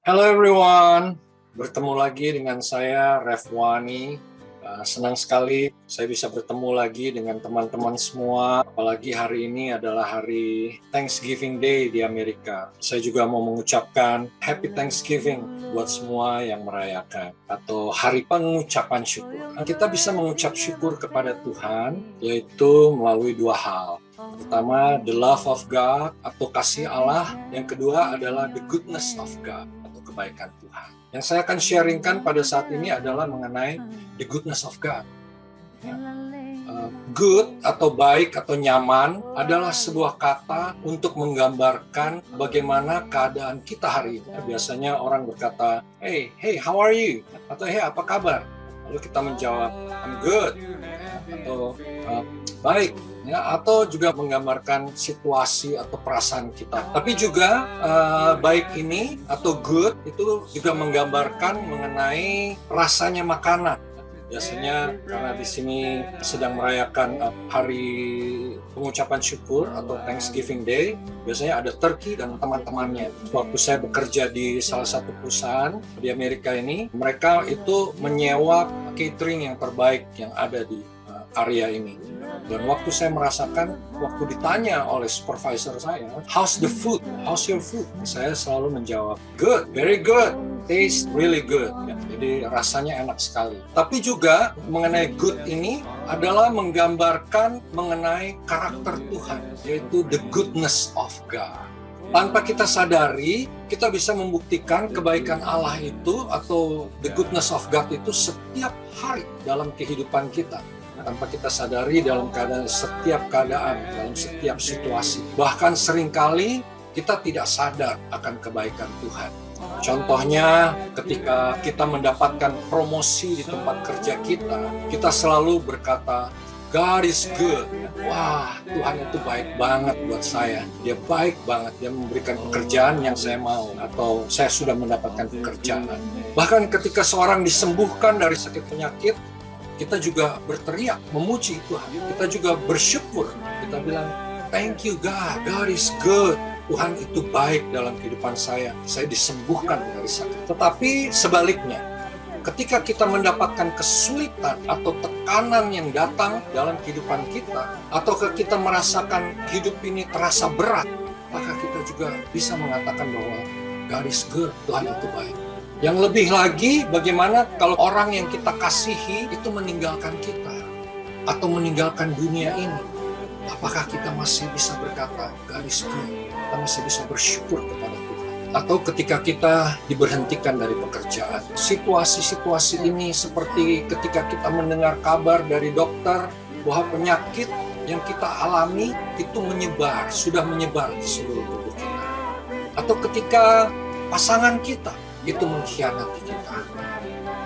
Hello everyone, bertemu lagi dengan saya Refwani. Senang sekali saya bisa bertemu lagi dengan teman-teman semua. Apalagi hari ini adalah hari Thanksgiving Day di Amerika. Saya juga mau mengucapkan Happy Thanksgiving buat semua yang merayakan atau hari pengucapan syukur. Kita bisa mengucap syukur kepada Tuhan yaitu melalui dua hal. Pertama, the love of God atau kasih Allah. Yang kedua adalah the goodness of God atau kebaikan Tuhan. Yang saya akan sharingkan pada saat ini adalah mengenai the goodness of God. Good atau baik atau nyaman adalah sebuah kata untuk menggambarkan bagaimana keadaan kita hari ini. Biasanya orang berkata, hey, how are you? Atau hey, apa kabar? Lalu kita menjawab, I'm good. Atau baik. Ya, atau juga menggambarkan situasi atau perasaan kita. Tapi juga baik ini atau good itu juga menggambarkan mengenai rasanya makanan. Biasanya karena di sini sedang merayakan hari pengucapan syukur atau Thanksgiving Day, biasanya ada turkey dan teman-temannya. Waktu saya bekerja di salah satu perusahaan di Amerika ini, mereka itu menyewa catering yang terbaik yang ada di area ini. Dan waktu saya merasakan, waktu ditanya oleh supervisor saya, how's the food? How's your food? Saya selalu menjawab, good, very good, taste really good. Ya, jadi rasanya enak sekali. Tapi juga mengenai good ini adalah menggambarkan mengenai karakter Tuhan, yaitu the goodness of God. Tanpa kita sadari, kita bisa membuktikan kebaikan Allah itu atau the goodness of God itu setiap hari dalam kehidupan kita. Tanpa kita sadari dalam setiap keadaan, dalam setiap situasi. Bahkan seringkali kita tidak sadar akan kebaikan Tuhan. Contohnya ketika kita mendapatkan promosi di tempat kerja kita selalu berkata, God is good. Wah, Tuhan itu baik banget buat saya. Dia baik banget, dia memberikan pekerjaan yang saya mau, atau saya sudah mendapatkan pekerjaan. Bahkan ketika seorang disembuhkan dari sakit penyakit, kita juga berteriak, memuji Tuhan. Kita juga bersyukur. Kita bilang, thank you God, God is good. Tuhan itu baik dalam kehidupan saya. Saya disembuhkan dari sakit. Tetapi sebaliknya, ketika kita mendapatkan kesulitan atau tekanan yang datang dalam kehidupan kita, atau kita merasakan hidup ini terasa berat, maka kita juga bisa mengatakan bahwa God is good, Tuhan itu baik. Yang lebih lagi, bagaimana kalau orang yang kita kasihi itu meninggalkan kita atau meninggalkan dunia ini? Apakah kita masih bisa berkata, God is good? Kita masih bisa bersyukur kepada Tuhan? Atau ketika kita diberhentikan dari pekerjaan, situasi-situasi ini seperti ketika kita mendengar kabar dari dokter bahwa penyakit yang kita alami itu sudah menyebar di seluruh tubuh kita. Atau ketika pasangan kita itu mengkhianati kita,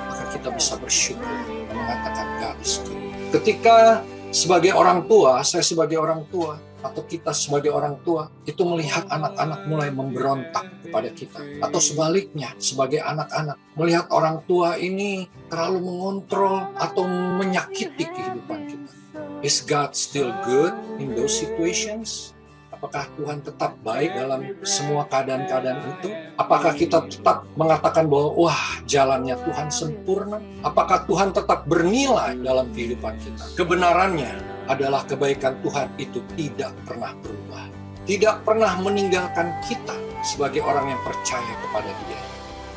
maka kita bisa bersyukur dan mengatakan God is good. Ketika sebagai orang tua, saya sebagai orang tua, atau kita sebagai orang tua, itu melihat anak-anak mulai memberontak kepada kita. Atau sebaliknya, sebagai anak-anak, melihat orang tua ini terlalu mengontrol atau menyakiti kehidupan kita. Is God still good in those situations? Apakah Tuhan tetap baik dalam semua keadaan-keadaan itu? Apakah kita tetap mengatakan bahwa wah, jalannya Tuhan sempurna? Apakah Tuhan tetap bernilai dalam kehidupan kita? Kebenarannya adalah kebaikan Tuhan itu tidak pernah berubah. Tidak pernah meninggalkan kita sebagai orang yang percaya kepada Dia.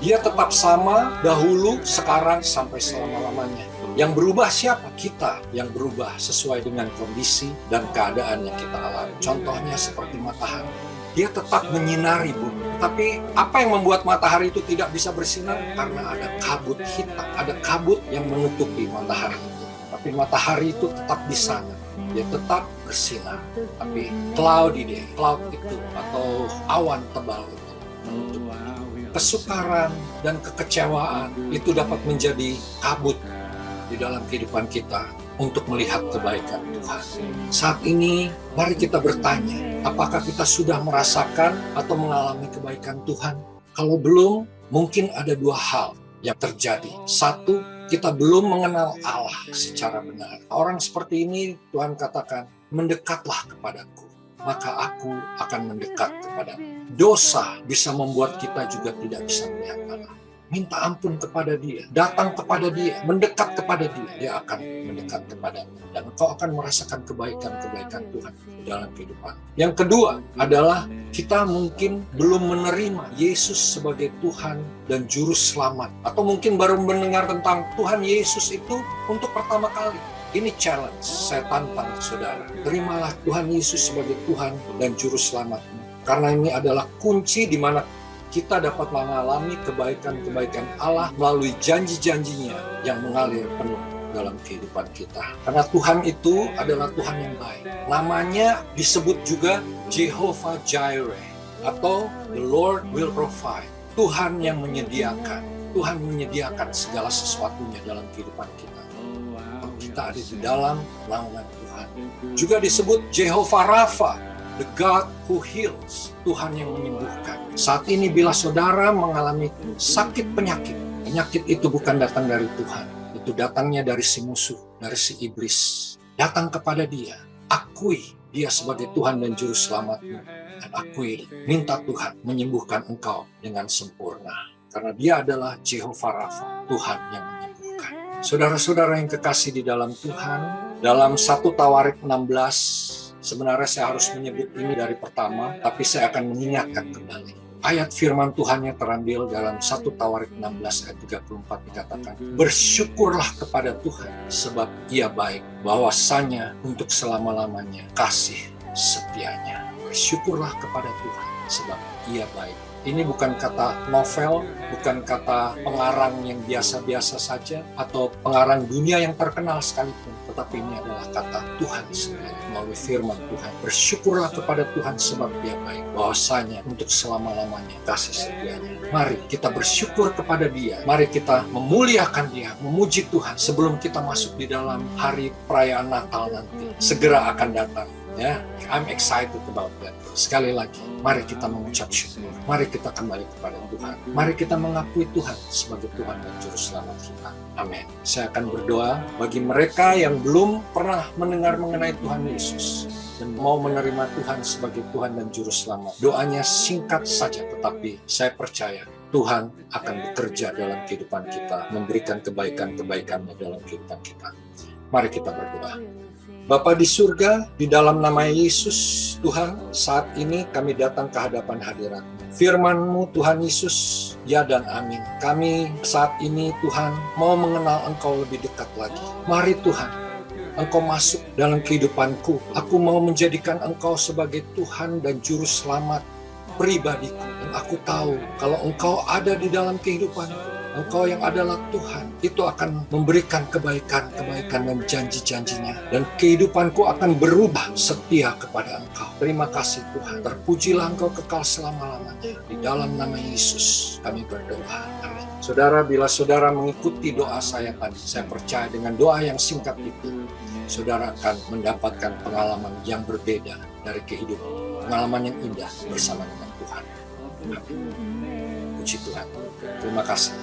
Dia tetap sama dahulu, sekarang, sampai selama-lamanya. Yang berubah siapa? Kita yang berubah sesuai dengan kondisi dan keadaan yang kita alami. Contohnya seperti matahari. Dia tetap menyinari bumi. Tapi apa yang membuat matahari itu tidak bisa bersinar? Karena ada kabut hitam, ada kabut yang menutupi matahari itu. Tapi matahari itu tetap di sana. Dia tetap bersinar. Tapi cloudy day, cloud itu atau awan tebal itu menutup. Kesukaran dan kekecewaan itu dapat menjadi kabut di dalam kehidupan kita untuk melihat kebaikan Tuhan. Saat ini, mari kita bertanya, apakah kita sudah merasakan atau mengalami kebaikan Tuhan? Kalau belum, mungkin ada dua hal yang terjadi. Satu, kita belum mengenal Allah secara benar. Orang seperti ini, Tuhan katakan, mendekatlah kepadaku. maka aku akan mendekat kepadamu. Dosa bisa membuat kita juga tidak bisa melihat Allah. Minta ampun kepada Dia, datang kepada Dia, mendekat kepada Dia, Dia akan mendekat kepadamu. Dan engkau akan merasakan kebaikan-kebaikan Tuhan di dalam kehidupan. Yang kedua adalah kita mungkin belum menerima Yesus sebagai Tuhan dan Juru Selamat. Atau mungkin baru mendengar tentang Tuhan Yesus itu untuk pertama kali. Ini challenge, saya tantang saudara. Terimalah Tuhan Yesus sebagai Tuhan dan Juru Selamatmu. Karena ini adalah kunci di mana kita dapat mengalami kebaikan-kebaikan Allah melalui janji-janjinya yang mengalir penuh dalam kehidupan kita. Karena Tuhan itu adalah Tuhan yang baik. Namanya disebut juga Jehovah Jireh atau The Lord will provide. Tuhan yang menyediakan. Tuhan menyediakan segala sesuatunya dalam kehidupan kita. Kita ada di dalam naungan Tuhan. Juga disebut Jehovah Rapha, the God who heals, Tuhan yang menyembuhkan. Saat ini bila saudara mengalami sakit penyakit itu bukan datang dari Tuhan. Itu datangnya dari si musuh, dari si iblis. Datang kepada Dia, akui Dia sebagai Tuhan dan Juru Selamatmu. Dan akui, minta Tuhan menyembuhkan engkau dengan sempurna. Karena Dia adalah Jehovah Rapha, Tuhan yang menyembuhkan. Saudara-saudara yang kekasih di dalam Tuhan, dalam 1 Tawarik 16, sebenarnya saya harus menyebut ini dari pertama, tapi saya akan mengingatkan kembali. Ayat firman Tuhan yang terambil dalam 1 Tawarik 16 ayat 34 dikatakan, bersyukurlah kepada Tuhan sebab Ia baik, bahwasanya untuk selama-lamanya kasih setianya. Bersyukurlah kepada Tuhan sebab Ia baik. Ini bukan kata novel, bukan kata pengarang yang biasa-biasa saja, atau pengarang dunia yang terkenal sekalipun. Tetapi ini adalah kata Tuhan sendiri melalui firman Tuhan. Bersyukurlah kepada Tuhan sebab Dia baik, bahwasanya untuk selama-lamanya kasih setianya. Mari kita bersyukur kepada Dia. Mari kita memuliakan Dia, memuji Tuhan sebelum kita masuk di dalam hari perayaan Natal nanti. Segera akan datang. Ya, I'm excited about that. Sekali lagi, mari kita mengucap syukur. Mari kita kembali kepada Tuhan. Mari kita mengakui Tuhan sebagai Tuhan dan Juru Selamat kita. Amin. Saya akan berdoa bagi mereka yang belum pernah mendengar mengenai Tuhan Yesus dan mau menerima Tuhan sebagai Tuhan dan Juru Selamat. Doanya singkat saja, tetapi saya percaya Tuhan akan bekerja dalam kehidupan kita, memberikan kebaikan-kebaikannya dalam kehidupan kita. Mari kita berdoa. Bapa di surga, di dalam nama Yesus, Tuhan, saat ini kami datang ke hadapan hadirat-Mu. Firman-Mu, Tuhan Yesus, ya dan amin. Kami saat ini, Tuhan, mau mengenal Engkau lebih dekat lagi. Mari Tuhan, Engkau masuk dalam kehidupanku. Aku mau menjadikan Engkau sebagai Tuhan dan Juru Selamat pribadiku. Dan aku tahu kalau Engkau ada di dalam kehidupanku, Engkau yang adalah Tuhan, itu akan memberikan kebaikan-kebaikan dan janji-janjinya. Dan kehidupanku akan berubah setia kepada Engkau. Terima kasih Tuhan. Terpujilah Engkau kekal selama-lamanya. Di dalam nama Yesus kami berdoa. Amin. Saudara, bila saudara mengikuti doa saya tadi, saya percaya dengan doa yang singkat itu, saudara akan mendapatkan pengalaman yang berbeda dari kehidupan. Pengalaman yang indah bersama dengan Tuhan. Amin. Puji Tuhan. Terima kasih.